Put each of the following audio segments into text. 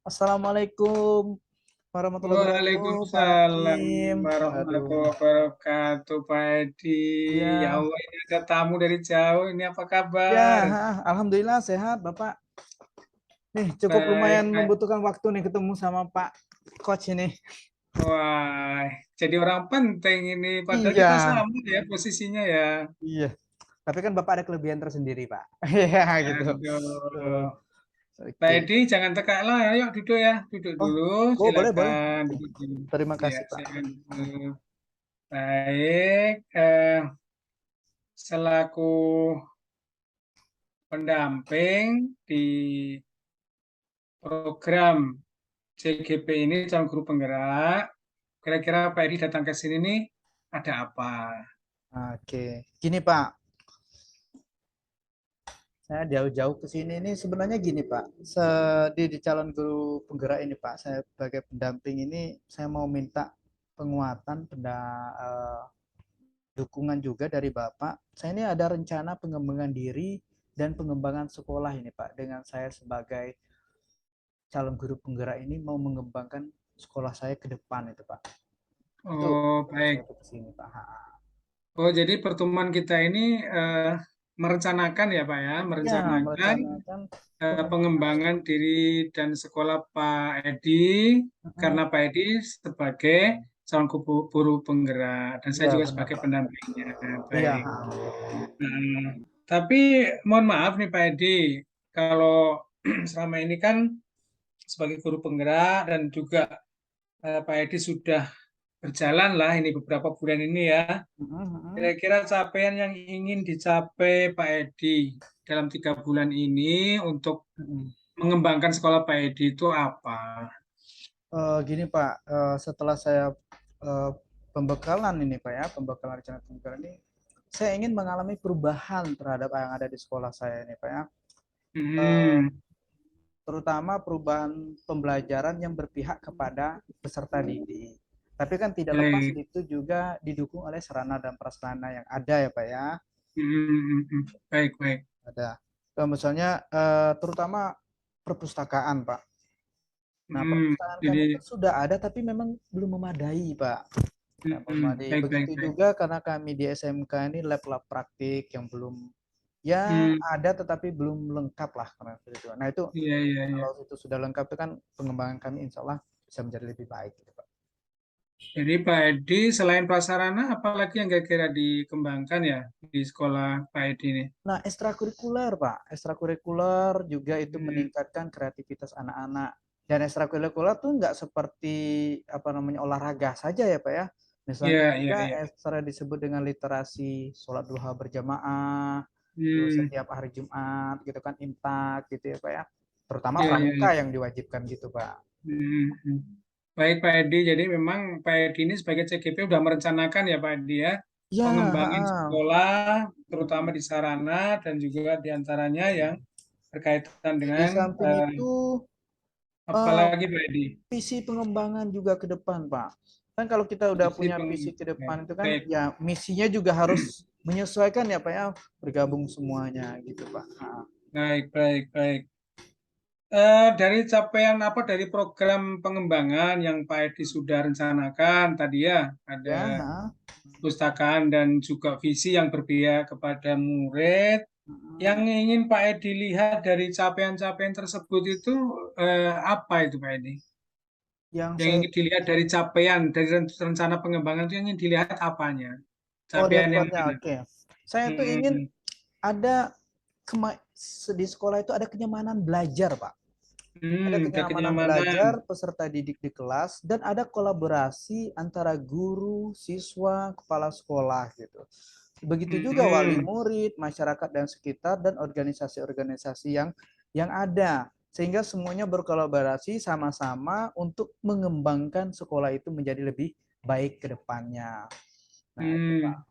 Assalamualaikum warahmatullahi wabarakatuh, Pak Waalaikumsalam Hakim. warahmatullahi Aduh, wabarakatuh, Pak Edi. Ya ya, Allah, ini ada tamu dari jauh. Ini apa ya, kabar? alhamdulillah sehat, Bapak. Nih, cukup lumayan Baik, baik. membutuhkan waktu nih ketemu sama Pak Coach ini. Wah, jadi orang penting ini. Padahal Iya, kita sama ya posisinya ya. iya. Tapi kan Bapak ada kelebihan tersendiri, Pak. Iya, gitu. Aduh. Pak Oke. Edi, jangan tekak lah. Ayo duduk ya. Duduk Oh, dulu. oh boleh, boleh. Silakan Oke. duduk dulu. Terima Ya, kasih, Pak. silakan duduk. Baik. Selaku pendamping di program CGP ini, calon guru penggerak, kira-kira Pak Edi datang ke sini nih ada apa? Oke. Gini, Pak. Saya jauh-jauh ke sini ini sebenarnya gini Pak, di calon guru penggerak ini Pak, saya sebagai pendamping ini saya mau minta penguatan, dukungan juga dari Bapak. Saya ini ada rencana pengembangan diri dan pengembangan sekolah ini Pak, dengan saya sebagai calon guru penggerak ini mau mengembangkan sekolah saya ke depan itu Pak. Itu Oh, tujuan saya baik. ke sini Pak. Oh, jadi pertemuan kita ini merencanakan ya, Pak ya, Ya, merencanakan merencanakan pengembangan pengembangan sekolah. diri dan sekolah Pak Edi Mm-mm. karena Pak Edi sebagai calon guru penggerak dan saya Iya juga benar sebagai Pak. pendampingnya. Iya. Baik. Tapi mohon maaf nih Pak Edi, kalau selama ini kan sebagai guru penggerak dan juga Pak Edi sudah berjalan lah ini beberapa bulan ini ya. Mm-mm. Kira-kira capaian yang ingin dicapai Pak Edi dalam 3 bulan ini untuk Mm-mm. mengembangkan sekolah Pak Edi itu apa? Gini Pak, setelah saya eh, pembekalan ini Pak ya, pembekalan rencana pembekalan ini, saya ingin mengalami perubahan terhadap yang ada di sekolah saya ini Pak ya. Eh, Hmm, Terutama perubahan pembelajaran yang berpihak kepada peserta didik. Tapi kan tidak lepas baik. itu juga didukung oleh sarana dan prasarana yang ada ya Pak ya. Baik, baik. Ada. Misalnya terutama perpustakaan Pak. Nah, Hmm, perpustakaan kami jadi itu sudah ada tapi memang belum memadai Pak. Nah, memadai. baik, baik, Begitu baik. juga karena kami di SMK ini lab-lab praktik yang belum ya Hmm, ada tetapi belum lengkap lah karena seperti itu. Nah itu iya, iya, iya. kalau itu sudah lengkap itu kan pengembangan kami insya Allah bisa menjadi lebih baik gitu Pak. Jadi Pak Edi selain prasarana, apalagi yang kira-kira dikembangkan ya di sekolah Pak Edi ini? Nah ekstrakurikuler Pak, ekstrakurikuler juga itu Hmm, meningkatkan kreativitas anak-anak. Dan ekstrakurikuler tuh nggak seperti apa namanya olahraga saja ya Pak ya. iya, Misalnya iya, ada iya. ekstra disebut dengan literasi sholat duha berjamaah, terus Hmm, setiap hari Jumat gitu kan imtak gitu ya Pak ya. Terutama iya, iya, pramuka iya. yang diwajibkan gitu Pak. Hmm. Baik Pak Edi, jadi memang Pak Edi ini sebagai CGP sudah merencanakan ya Pak Edi ya, Ya, pengembangan ha-ha. sekolah, terutama Hmm. di sarana dan juga diantaranya yang berkaitan Di dengan samping itu eh, apalagi Pak Edi, visi pengembangan juga ke depan Pak. Kan kalau kita udah visi punya visi ke ya, depan itu kan baik, ya misinya juga harus menyesuaikan ya Pak ya bergabung semuanya gitu Pak. Ha. baik, baik, baik. Dari capaian apa dari program pengembangan yang Pak Edi sudah rencanakan tadi ya, ada Ya, ha. pustakaan dan juga visi yang berpihak kepada murid. Yang Hmm. ingin Pak Edi lihat dari capaian-capaian tersebut itu apa itu Pak Edi? Yang Yang saya ingin dilihat dari capaian, dari rencana pengembangan itu yang ingin dilihat apanya? dari Capaian yang luarnya mana? oke. Saya tuh ingin Hmm, ada di sekolah itu ada kenyamanan belajar Pak. Ada ada kenyamanan kenyamanan. belajar peserta didik di kelas dan ada kolaborasi antara guru, siswa, kepala sekolah gitu. Begitu juga wali Hmm, murid, masyarakat dan sekitar dan organisasi-organisasi yang ada sehingga semuanya berkolaborasi sama-sama untuk mengembangkan sekolah itu menjadi lebih baik ke depannya. Nah, itu Pak. hmm.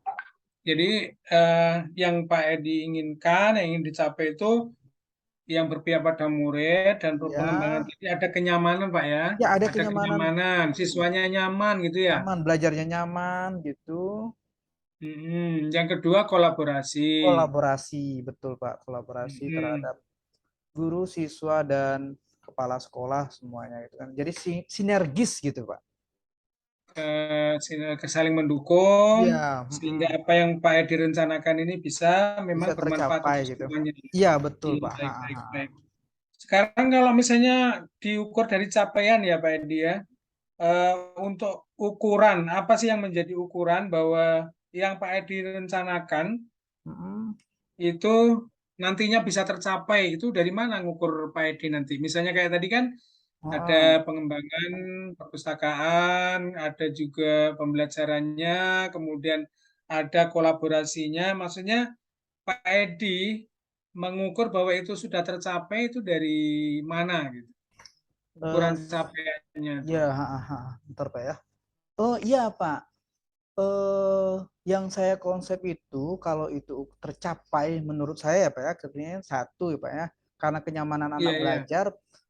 Jadi eh, yang Pak Edi inginkan, yang ingin dicapai itu yang berpihak pada murid dan pengembangan Ya, tadi ada kenyamanan Pak ya, ya ada ada kenyamanan kenyamanan, siswanya nyaman gitu ya. nyaman, belajarnya nyaman gitu. Yang kedua kolaborasi. Kolaborasi, betul Pak, kolaborasi Mm-mm. terhadap guru, siswa dan kepala sekolah semuanya gitu kan. Jadi sinergis gitu, Pak. Saling mendukung Iya, sehingga apa yang Pak Edi rencanakan ini bisa bisa memang bermanfaat tercapai untuk gitu. semuanya. Iya, betul, Iya, Pak. Ha, baik, ha, baik, ha. baik. Sekarang kalau misalnya diukur dari capaian ya Pak Edi ya, untuk ukuran, apa sih yang menjadi ukuran bahwa yang Pak Edi rencanakan Mm-mm. itu nantinya bisa tercapai, itu dari mana ngukur Pak Edi nanti? Misalnya kayak tadi kan ada Heeh. pengembangan perpustakaan, ada juga pembelajarannya, kemudian ada kolaborasinya. Maksudnya Pak Edi mengukur bahwa itu sudah tercapai itu dari mana gitu? Eh, Ukuran capaiannya itu. ya, ha, ha, ha. Bentar, Pak ya. Oh iya, Pak. Yang saya konsep itu kalau itu tercapai menurut saya ya Pak ya, kepentingan satu ya Pak ya, karena kenyamanan Iya, anak iya. belajar,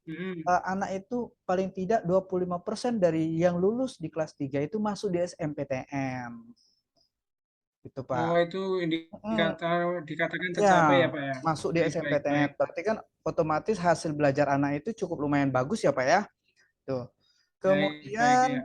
Mm-mm. anak itu paling tidak 25% dari yang lulus di kelas 3 itu masuk di SNMPTN. Gitu Oh, Pak. itu Mm, indikator dikatakan tercapai ya, ya, Pak ya. masuk di Baik, baik, SNMPTN. baik. Berarti kan otomatis hasil belajar anak itu cukup lumayan bagus ya Pak ya. Tuh. Baik, baik Kemudian ya.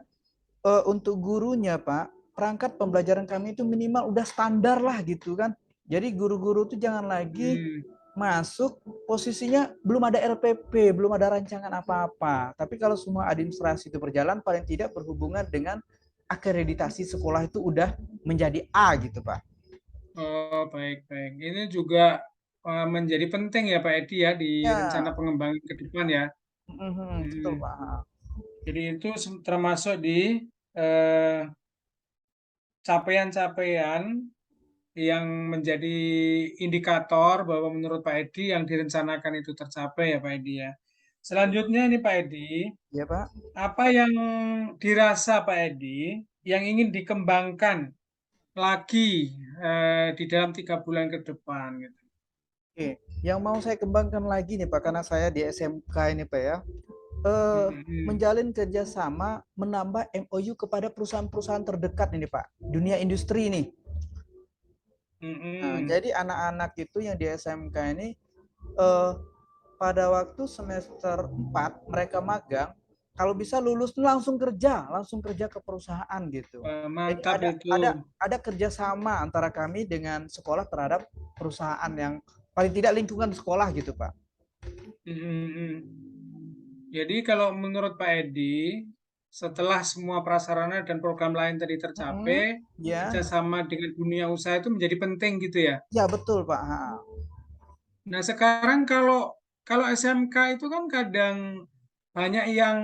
untuk gurunya Pak, perangkat pembelajaran kami itu minimal udah standar lah gitu kan. Jadi guru-guru tuh jangan lagi Hmm. masuk posisinya belum ada RPP, belum ada rancangan apa-apa. Tapi kalau semua administrasi itu berjalan, paling tidak berhubungan dengan akreditasi sekolah itu udah menjadi A gitu Pak. Oh, baik, baik. Ini juga menjadi penting ya Pak Edi ya di rencana Ya, pengembangan ke depan ya. betul Hmm. Pak. Jadi itu termasuk di eh, capaian-capaian yang menjadi indikator bahwa menurut Pak Edi yang direncanakan itu tercapai ya Pak Edi ya. Selanjutnya ini Pak Edi, Ya Pak. apa yang dirasa Pak Edi yang ingin dikembangkan lagi di dalam 3 bulan ke depan gitu. Oke, yang mau saya kembangkan lagi nih Pak, karena saya di SMK ini Pak ya, eh, Hmm. menjalin kerjasama menambah MOU kepada perusahaan-perusahaan terdekat ini Pak, dunia industri ini. Nah, Hmm. jadi anak-anak itu yang di SMK ini eh, pada waktu semester 4 mereka magang, kalau bisa lulus tuh langsung kerja ke perusahaan gitu. Jadi Mantap itu. ada kerjasama antara kami dengan sekolah terhadap perusahaan yang paling tidak lingkungan sekolah gitu Pak. Hmm. Jadi kalau menurut Pak Edi, setelah semua prasarana dan program lain tadi Mm-mm. tercapai, Ya, kerjasama dengan dunia usaha itu menjadi penting gitu ya. ya betul Pak. Ha. Nah sekarang kalau kalau SMK itu kan kadang banyak yang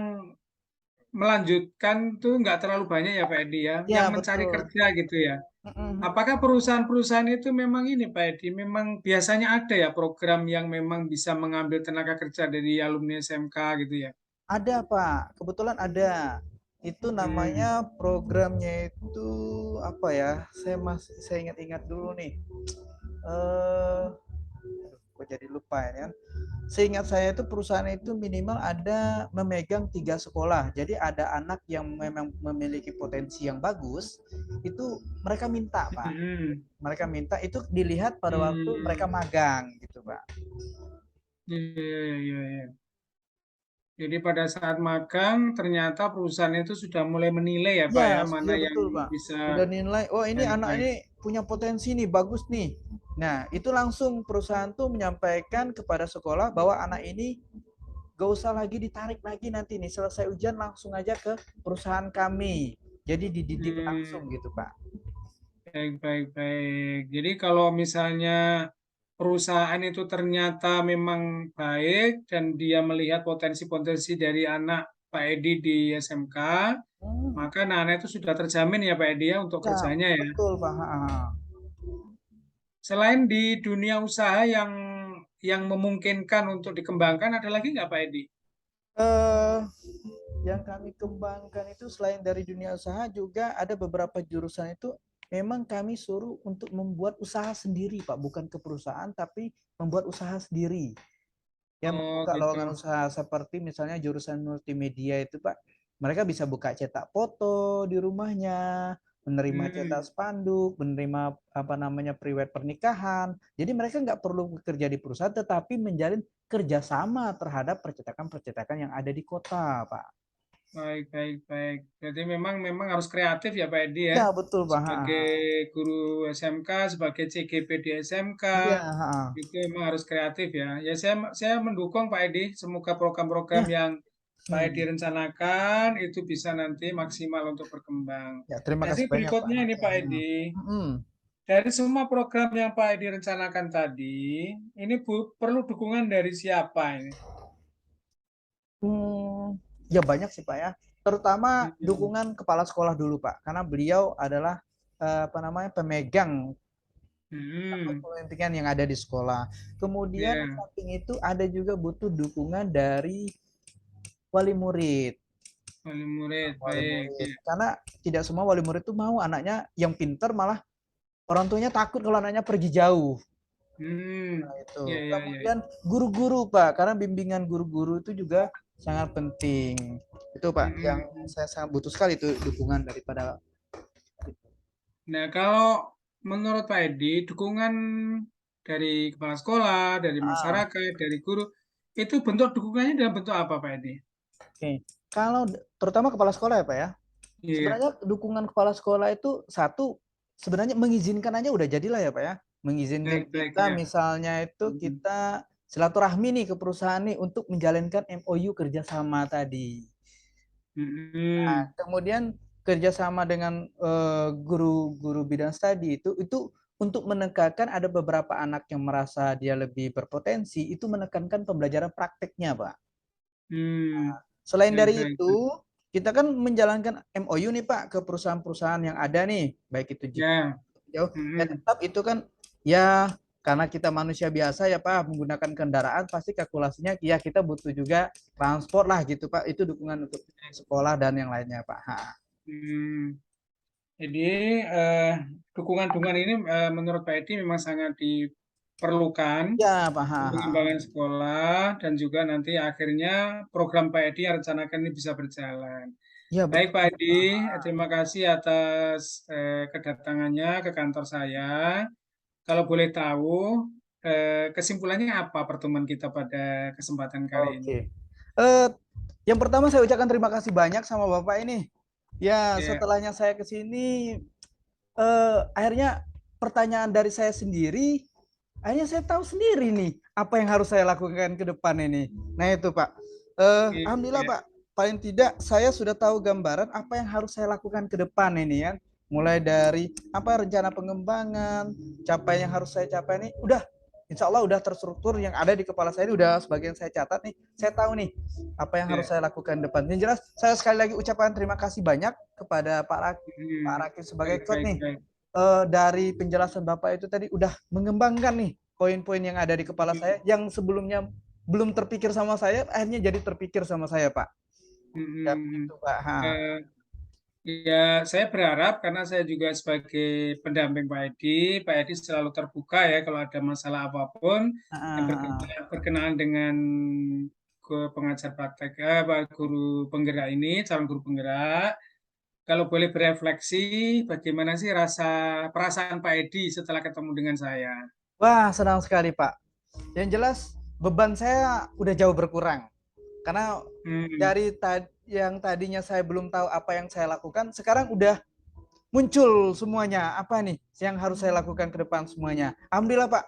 melanjutkan tuh nggak terlalu banyak ya Pak Edi ya, yang Ya mencari betul. kerja gitu ya. Mm-mm. Apakah perusahaan-perusahaan itu memang ini Pak Edi, memang biasanya ada ya program yang memang bisa mengambil tenaga kerja dari alumni SMK gitu ya? Ada Pak, kebetulan ada. Itu Hmm. namanya programnya itu apa ya? Saya ingat-ingat dulu nih. Eh, kok jadi lupa ya kan? Seingat saya itu perusahaan itu minimal ada memegang 3 sekolah. Jadi ada anak yang memang memiliki potensi yang bagus, itu mereka minta Pak. Hmm. Mereka minta itu dilihat pada waktu mereka Hmm. magang gitu Pak. Iya, iya, iya. Jadi pada saat magang ternyata perusahaan itu sudah mulai menilai ya Pak Ya, ya, mana ya yang betul Pak. bisa. Sudah nilai, oh ini Baik, anak baik. ini punya potensi nih, bagus nih. Nah, itu langsung perusahaan tuh menyampaikan kepada sekolah bahwa anak ini gak usah lagi ditarik lagi nanti nih, selesai ujian langsung aja ke perusahaan kami. Jadi dididik langsung Hmm. gitu Pak. Baik, baik, baik. Jadi kalau misalnya perusahaan itu ternyata memang baik dan dia melihat potensi-potensi dari anak Pak Edi di SMK, Hmm, maka anak-anak itu sudah terjamin ya Pak Edi ya untuk ya, kerjanya ya. betul Pak. Selain di dunia usaha yang memungkinkan untuk dikembangkan, ada lagi nggak Pak Edi? Eh, yang kami kembangkan itu selain dari dunia usaha juga ada beberapa jurusan itu memang kami suruh untuk membuat usaha sendiri Pak, bukan ke perusahaan tapi membuat usaha sendiri. Ya Oh membuka gitu. lowongan usaha seperti misalnya jurusan multimedia itu Pak, mereka bisa buka cetak foto di rumahnya, menerima cetak Hmm. spanduk, menerima apa namanya priwet pernikahan. Jadi mereka nggak perlu bekerja di perusahaan, tetapi menjalin kerjasama terhadap percetakan-percetakan yang ada di kota, Pak. Baik, baik, baik. Jadi memang memang harus kreatif ya Pak Edi ya. Ya betul, Pak. Ha, Sebagai ha. guru SMK, sebagai CGP di SMK, Iya, ha, ha. itu memang harus kreatif ya. Ya saya mendukung Pak Edi. Semoga program-program Ya, yang Pak Edi hmm. rencanakan itu bisa nanti maksimal untuk berkembang. Ya, terima Jadi kasih banyak, Pak. berikutnya Ha, ini ya, Pak ha. Edi, Hmm. dari semua program yang Pak Edi rencanakan tadi, ini perlu dukungan dari siapa ini? Hmm, ya banyak sih Pak ya. Terutama Hmm. dukungan kepala sekolah dulu Pak, karena beliau adalah apa namanya pemegang Hmm. kepemimpinan yang ada di sekolah. Kemudian di Ya, samping itu ada juga butuh dukungan dari wali murid. wali murid, Wali baik. murid. Ya. Karena tidak semua wali murid itu mau anaknya yang pinter, malah orang tuanya takut kalau anaknya pergi jauh. Hmm, Nah, itu. ya, ya, ya. Kemudian guru-guru Pak, karena bimbingan guru-guru itu juga sangat penting. Itu Pak, yang Hmm. saya sangat butuh sekali itu dukungan daripada. Nah, kalau menurut Pak Edi, dukungan dari kepala sekolah, dari Ah, masyarakat, dari guru, itu bentuk dukungannya dalam bentuk apa, Pak Edi? oke. Kalau terutama kepala sekolah ya Pak ya. Iya, Sebenarnya dukungan kepala sekolah itu satu, sebenarnya mengizinkan aja udah jadilah ya Pak ya. Mengizinkan baik, baik, kita ya. misalnya itu Hmm. kita silaturahmi nih ke perusahaan nih untuk menjalankan MOU kerjasama tadi. Nah, Hmm. kemudian kerjasama dengan guru-guru bidang studi itu untuk menekankan ada beberapa anak yang merasa dia lebih berpotensi, itu menekankan pembelajaran prakteknya, Pak. Hmm. Selain Baik, dari baik, itu, baik. kita kan menjalankan MOU nih Pak ke perusahaan-perusahaan yang ada nih, baik itu Ya. jauh, ya Hmm. tetap itu kan ya karena kita manusia biasa ya Pak menggunakan kendaraan pasti kalkulasinya ya kita butuh juga transport lah gitu Pak. Itu dukungan untuk sekolah dan yang lainnya Pak. Ha. Hmm. Jadi eh, dukungan-dukungan ini menurut Pak Edi memang sangat diperlukan Ya Pak. Ha, untuk ha. pengembangan sekolah dan juga nanti akhirnya program Pak Edi yang rencanakan ini bisa berjalan. Ya Baik betul Pak Pak. Edi, Ha, terima kasih atas kedatangannya ke kantor saya. Kalau boleh tahu, kesimpulannya apa pertemuan kita pada kesempatan ha. kali ini? Oke. Eh, yang pertama saya ucapkan terima kasih banyak sama Bapak ini. Ya, Ya, setelahnya saya ke sini akhirnya pertanyaan dari saya sendiri, akhirnya saya tahu sendiri nih apa yang harus saya lakukan ke depan ini. Nah itu Pak, Alhamdulillah ya, Pak, paling tidak saya sudah tahu gambaran apa yang harus saya lakukan ke depan ini ya. Mulai dari apa rencana pengembangan, capaian yang harus saya capai ini, udah Insya Allah udah terstruktur yang ada di kepala saya ini udah sebagian saya catat nih. Saya tahu nih apa yang harus ya. saya lakukan di depan. Yang jelas saya sekali lagi ucapkan terima kasih banyak kepada Pak Hmm, Rakib sebagai baik, coach baik, nih. baik. Dari penjelasan Bapak itu tadi udah mengembangkan nih poin-poin yang ada di kepala Hmm, saya yang sebelumnya belum terpikir sama saya akhirnya jadi terpikir sama saya Pak. hmm, Ya hmm, hmm. begitu Pak. Ha. Eh, Ya, saya berharap karena saya juga sebagai pendamping Pak Edi, Pak Edi selalu terbuka ya kalau ada masalah apapun yang Ha. berkenaan dengan pengajar praktek, guru penggerak ini, calon guru penggerak. Kalau boleh berefleksi, bagaimana sih perasaan Pak Edi setelah ketemu dengan saya? Wah senang sekali Pak. Yang jelas beban saya udah jauh berkurang karena Hmm, dari yang tadinya saya belum tahu apa yang saya lakukan sekarang udah muncul semuanya apa nih yang harus saya lakukan ke depan semuanya. Alhamdulillah Pak,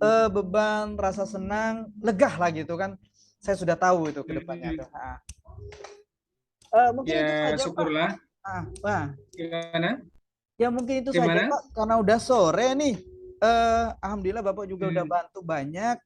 hmm, beban rasa senang legah lah gitu kan saya sudah tahu itu ke depannya tuh. hmm. Mungkin itu Ya, saja Pak. syukurlah. Wah, Gimana? ya mungkin itu saja Gimana? Pak karena udah sore nih. Alhamdulillah Bapak juga udah Hmm, bantu banyak.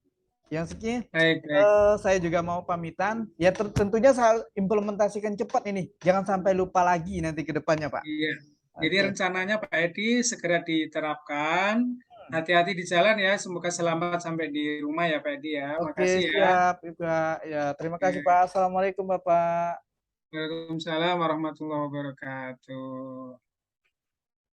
Yang sekian baik, baik. saya juga mau pamitan. Ya tentunya saya implementasikan cepat ini. Jangan sampai lupa lagi nanti ke depannya Pak. Iya. Jadi Oke. rencananya Pak Edi segera diterapkan. Hati-hati di jalan ya. Semoga selamat sampai di rumah ya Pak Edi ya. Oke, Makasih ya. siap juga. Ya, terima kasih Ya. Pak. Assalamualaikum Bapak. Waalaikumsalam warahmatullahi wabarakatuh.